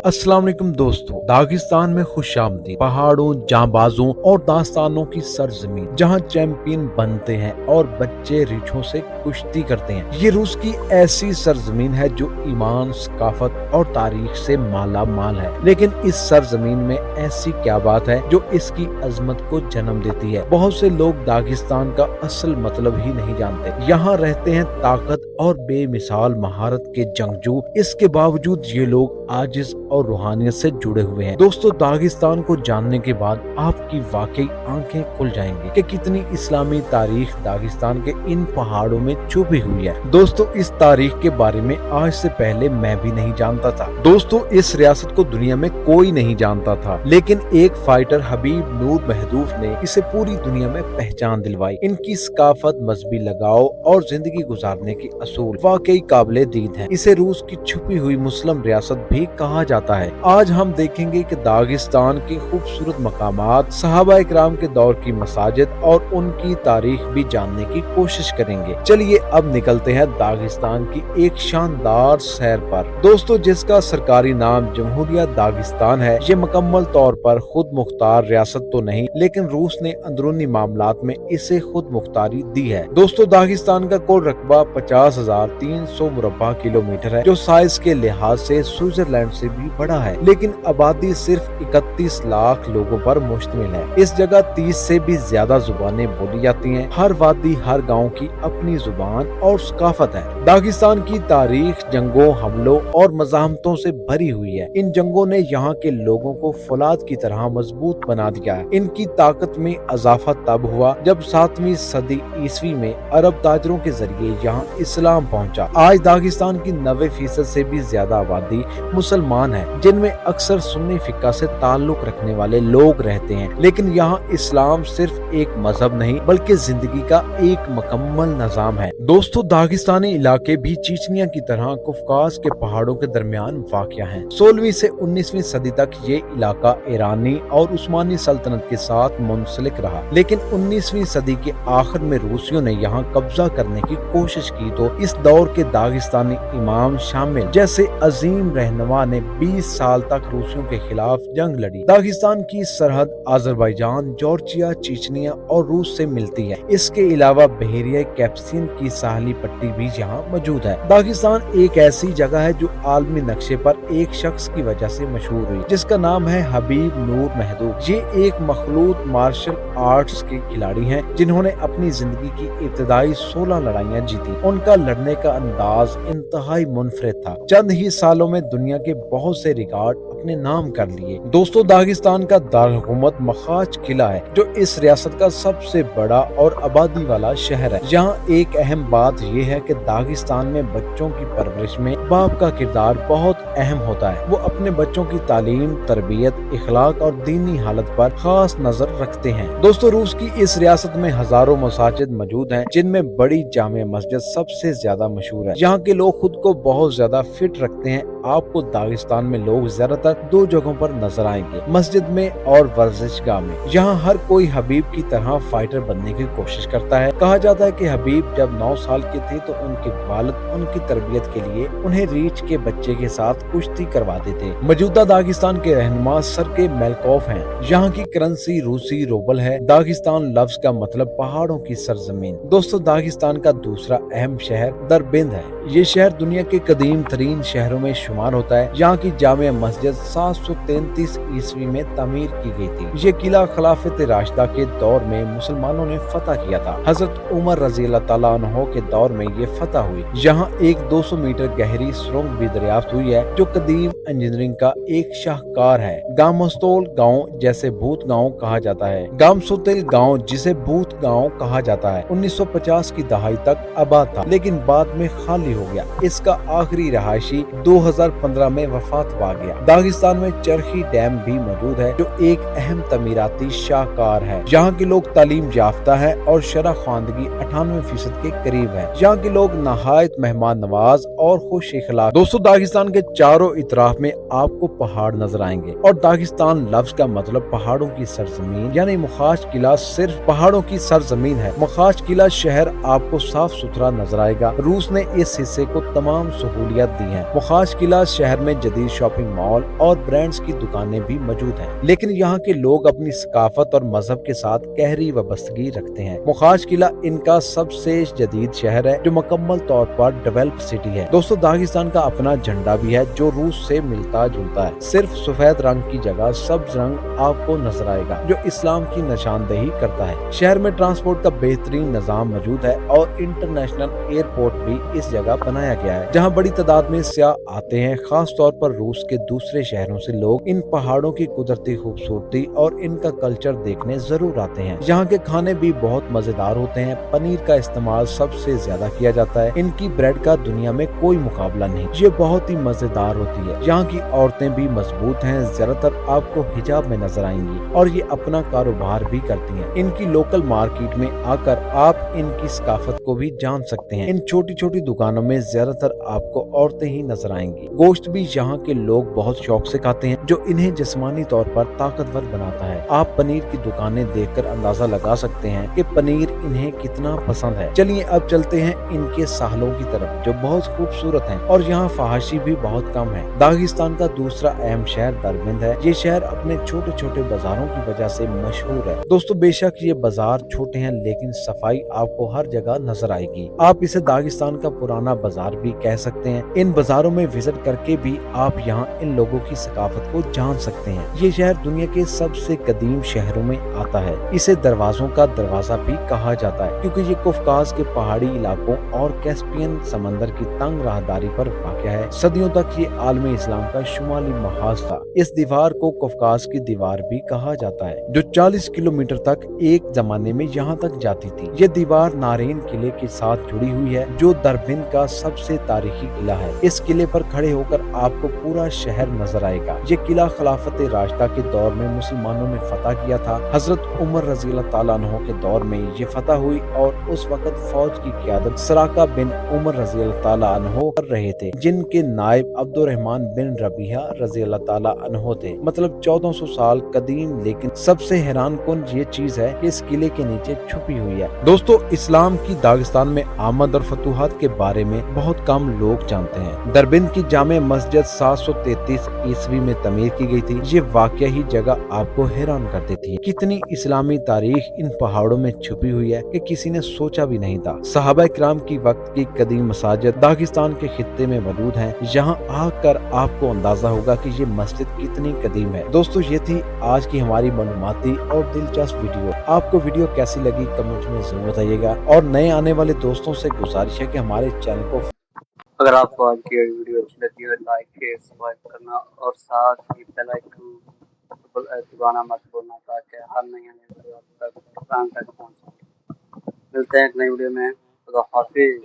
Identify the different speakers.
Speaker 1: अस्सलाम वालेकुम दोस्तों, दागिस्तान में खुशामदीद पहाड़ों, जांबाजों और दास्तानों की सरजमीन जहां चैंपियन बनते हैं और बच्चे रीछों से कुश्ती करते हैं। ये रूस की ऐसी सरजमीन है जो ईमान, सकाफत और तारीख से माला माल है। लेकिन इस सरजमीन में ऐसी क्या बात है जो इसकी अजमत को जन्म देती है? बहुत से लोग दागिस्तान का असल मतलब ही नहीं जानते। यहाँ रहते हैं ताकत और बेमिसाल महारत के जंगजू। इसके बावजूद ये लोग आजिज और रूहानियत से जुड़े हुए हैं। दोस्तों, दागिस्तान को जानने के बाद आपकी वाकई आंखें खुल जाएंगी कि कितनी इस्लामी तारीख दागिस्तान के इन पहाड़ों में छुपी हुई है। दोस्तों, इस तारीख के बारे में आज से पहले मैं भी नहीं जानता था। दोस्तों, इस रियासत को दुनिया में कोई नहीं जानता था, लेकिन एक फाइटर हबीब नूर महदूफ ने इसे पूरी दुनिया में पहचान दिलवाई। इनकी सकाफत, मजहबी लगाव और जिंदगी गुजारने की असूल वाकई काबिले दीद है। इसे रूस की छुपी हुई मुस्लिम रियासत भी कहा जाता है। आज हम देखेंगे कि दागिस्तान के खूबसूरत मकामात, सहाबा इकराम के दौर की मसाजिद और उनकी तारीख भी जानने की कोशिश करेंगे। चलिए अब निकलते हैं दागिस्तान की एक शानदार सैर पर। दोस्तों, जिसका सरकारी नाम जमहूरिया दागिस्तान है, ये मुकम्मल तौर पर खुद मुख्तार रियासत तो नहीं, लेकिन रूस ने अंदरूनी मामलात में इसे खुद मुख्तारी दी है। दोस्तों, दागिस्तान का कुल रकबा 50,300 मुरब्बा किलोमीटर है, जो साइज के लिहाज से स्विट्जरलैंड से भी बड़ा है, लेकिन आबादी सिर्फ 31 लाख लोगों पर मुश्तमिल है। इस जगह 30 से भी ज्यादा जुबानें बोली जाती हैं। हर वादी, हर गांव की अपनी जुबान और सकाफत है। दागिस्तान की तारीख जंगों, हमलों और मज़ाहमतों से भरी हुई है। इन जंगों ने यहाँ के लोगों को फौलाद की तरह मजबूत बना दिया है। इनकी ताकत में इजाफा तब हुआ जब 7वीं सदी ईस्वी में अरब ताजरों के जरिए यहाँ इस्लाम पहुँचा। आज दागिस्तान की 90% से भी ज्यादा आबादी मुसलमान है, जिनमें अक्सर सुन्नी फिक्का से ताल्लुक रखने वाले लोग रहते हैं। लेकिन यहाँ इस्लाम सिर्फ एक मजहब नहीं, बल्कि जिंदगी का एक मुकम्मल निजाम है। दोस्तों, दागिस्तानी इलाके भी चीचनिया की तरह कफकाज के पहाड़ों के दरमियान वाक़या है। 16वीं से 19वीं सदी तक ये इलाका ईरानी और उस्मानी सल्तनत के साथ मुंसलिक रहा, लेकिन 19वीं सदी के आखिर में रूसियों ने यहाँ कब्जा करने की कोशिश की तो इस दौर के दागिस्तानी इमाम शामिल जैसे अजीम रहनुमा ने 20 साल तक रूसियों के खिलाफ जंग लड़ी। दागिस्तान की सरहद अजरबैजान, जॉर्जिया, चीचनिया और रूस से मिलती है। इसके अलावा बहरिया कैस्पियन की साहली पट्टी भी यहाँ मौजूद है। दागिस्तान एक ऐसी जगह है जो आलमी नक्शे पर एक शख्स की वजह से मशहूर हुई, जिसका नाम है हबीब नूर महदूफ। ये एक मखलूत मार्शल आर्ट्स के खिलाड़ी हैं, जिन्होंने अपनी जिंदगी की इब्तदाई 16 लड़ाइयाँ जीती। उनका लड़ने का अंदाज इंतहाई मुनफरिद था। चंद ही सालों में दुनिया के बहुत से रिकॉर्ड अपने नाम कर लिए। दोस्तों, दागिस्तान का दारहुकूमत मखाज किला है, जो इस रियासत का सबसे बड़ा और आबादी वाला शहर है। यहाँ एक अहम बात यह है कि दागिस्तान में बच्चों की परवरिश में बाप का किरदार बहुत अहम होता है। वो अपने बच्चों की तालीम, तरबियत, इखलाक और दीनी हालत पर खास नजर रखते हैं। दोस्तों, रूस की इस रियासत में हजारों मसाजिद मौजूद हैं, जिनमें बड़ी जामे मस्जिद सबसे ज्यादा मशहूर है। यहाँ के लोग खुद को बहुत ज्यादा फिट रखते हैं। आपको दागिस्तान में लोग ज्यादातर 2 जगहों पर नजर आएंगे, मस्जिद में और वर्जिशगाह में। यहाँ हर कोई हबीब की तरह फाइटर बनने की कोशिश करता है। कहा जाता है कि हबीब जब 9 साल के थे तो उनके वालिद उनकी तरबियत के लिए उन्हें रीछ के बच्चे के साथ कुश्ती करवाते थे। मौजूदा दागिस्तान के रहनुमा सरके मेलकोफ हैं। यहाँ की करेंसी रूसी रूबल है। दागिस्तान लफ्ज का मतलब पहाड़ों की सरजमीन। दोस्तों, दागिस्तान का दूसरा अहम शहर दरबिंद है। ये शहर दुनिया के कदीम तरीन शहरों में शुमार होता है। यहाँ की जामिया मस्जिद 733 ईस्वी में तामीर की गई थी। ये किला खिलाफत राशिदा के दौर में मुसलमानों ने फतह किया था। हजरत उमर रज़ी अल्लाह तआला अन्हो के दौर में ये फतह हुई। यहाँ एक 200 मीटर गहरी सुरंग भी दरियाफ्त हुई है, जो कदीम इंजीनियरिंग का एक शाहकार है। गामस्तोल गाँव जैसे भूत गाँव कहा जाता है। गामसोतिल गाँव जिसे भूत गाँव कहा जाता है 1950 की दहाई तक आबाद था, लेकिन बाद में खाली हो गया। इसका आखिरी रहायशी 2015 में वफात साथ बहा गया। दागिस्तान में चरखी डैम भी मौजूद है जो एक अहम तमीराती शाहकार है। यहाँ के लोग तालीम याफ्ता है और शरह ख्वानदगी 98% के करीब है। यहाँ के लोग नहायत मेहमान नवाज और खुश इखलाक। दोस्तों, दागिस्तान के चारों इतराफ में आपको पहाड़ नजर आएंगे और दागिस्तान लफ्ज का मतलब पहाड़ों की सरजमीन यानी मुखाश किला सिर्फ पहाड़ों की सरजमीन है। मुखाश किला शहर आपको साफ सुथरा नजर आएगा। रूस ने इस हिस्से को तमाम सहूलियत दी है। मुखाश किला शहर में जदीद शॉपिंग मॉल और ब्रांड्स की दुकानें भी मौजूद हैं, लेकिन यहाँ के लोग अपनी सकाफत और मजहब के साथ गहरी वाबस्तगी रखते हैं। मुखाश किला इनका सबसे जदीद शहर है जो मुकम्मल तौर पर डेवलप सिटी है। दोस्तों, दागिस्तान का अपना झंडा भी है जो रूस से मिलता जुलता है। सिर्फ सफेद रंग की जगह सब्ज रंग आपको नजर आएगा जो इस्लाम की निशानदेही करता है। शहर में ट्रांसपोर्ट का बेहतरीन निजाम मौजूद है और इंटरनेशनल एयरपोर्ट भी इस जगह बनाया गया है जहाँ बड़ी तादाद में सियाह आते हैं। खास तौर पर रूस के दूसरे शहरों से लोग इन पहाड़ों की कुदरती खूबसूरती और इनका कल्चर देखने जरूर आते हैं। यहाँ के खाने भी बहुत मजेदार होते हैं। पनीर का इस्तेमाल सबसे ज्यादा किया जाता है। इनकी ब्रेड का दुनिया में कोई मुकाबला नहीं, ये बहुत ही मजेदार होती है। यहाँ की औरतें भी मजबूत हैं, ज्यादातर आपको हिजाब में नजर आएंगी और ये अपना कारोबार भी करती हैं। इनकी लोकल मार्केट में आकर आप इनकी सकाफत को भी जान सकते हैं। इन छोटी छोटी दुकानों में ज्यादातर आपको औरतें ही नजर आएंगी। गोश्त भी यहाँ के लोग बहुत शौक से खाते हैं जो इन्हें जिस्मानी तौर पर ताकतवर बनाता है। आप पनीर की दुकानें देखकर अंदाजा लगा सकते हैं कि पनीर इन्हें कितना पसंद है। चलिए अब चलते हैं इनके साहलों की तरफ जो बहुत खूबसूरत हैं और यहाँ फहाशी भी बहुत कम है। दागिस्तान का दूसरा अहम शहर दरबिंद है। ये शहर अपने छोटे छोटे बाजारों की वजह से मशहूर है। दोस्तों, बेशक ये बाजार छोटे हैं लेकिन सफाई आपको हर जगह नजर आएगी। आप इसे दागिस्तान का पुराना बाजार भी कह सकते हैं। इन बाजारों में विजिट करके भी आप यहाँ इन लोगों की सकाफत को जान सकते हैं। ये शहर दुनिया के सबसे कदीम शहरों में आता है। इसे दरवाजों का दरवाजा भी कहा जाता है क्योंकि ये कफकाज के पहाड़ी इलाकों और कैस्पियन समंदर की तंग राहदारी पर वाक़या है। सदियों तक ये आलमी इस्लाम का शुमाली महाज था। इस दीवार को कफकाज की दीवार भी कहा जाता है जो 40 किलोमीटर तक एक जमाने में यहाँ तक जाती थी। ये दीवार नारेन किले के साथ जुड़ी हुई है जो दरबिंद का सबसे तारीखी किला है। इस किले पर खड़े होकर आपको पूरा शहर नजर आएगा। ये किला खिलाफत राशिदा के दौर में मुसलमानों ने फतह किया था। हजरत उमर रज़ी अल्लाह ताला अन्हु के दौर में ये फतह हुई और उस वक्त फौज की क़ियादत सराका बिन उमर रज़ी अल्लाह ताला अन्हु कर रहे थे जिनके नायब अब्दुर्रहमान बिन रबीहा रज़ी अल्लाह ताला अन्हु थे। मतलब 1400 साल कदीम। लेकिन सबसे हैरान कुन ये चीज है कि इस किले के नीचे छुपी हुई है। दोस्तों, इस्लाम की दागिस्तान में आमद और फतूहात के बारे में बहुत कम लोग जानते हैं। दरबिंद की जामे मस्जिद 733 ईस्वी में तमीर की गई थी। ये वाकया ही जगह आपको हैरान कर देती है। कितनी इस्लामी तारीख इन पहाड़ों में छुपी हुई है कि किसी ने सोचा भी नहीं था। सहाबा इकराम की वक्त की कदीम मसाजिद दागिस्तान के खित्ते में मौजूद हैं। यहाँ आकर आपको अंदाजा होगा कि ये मस्जिद कितनी कदीम है। दोस्तों, ये थी आज की हमारी मालूमाती और दिलचस्प वीडियो। आपको वीडियो कैसी लगी कमेंट में जरूर बताइएगा और नए आने वाले दोस्तों से गुजारिश है कि हमारे चैनल को
Speaker 2: अगर आपको आज की वीडियो अच्छी लगी हो लाइक शेयर सब्सक्राइब करना और साथ ही बेल आइकन दबाना मत भूलना ताकि हर नई आने वीडियो आप तक पहुंच सके। मिलते हैं एक नई वीडियो में। खुदा हाफिज।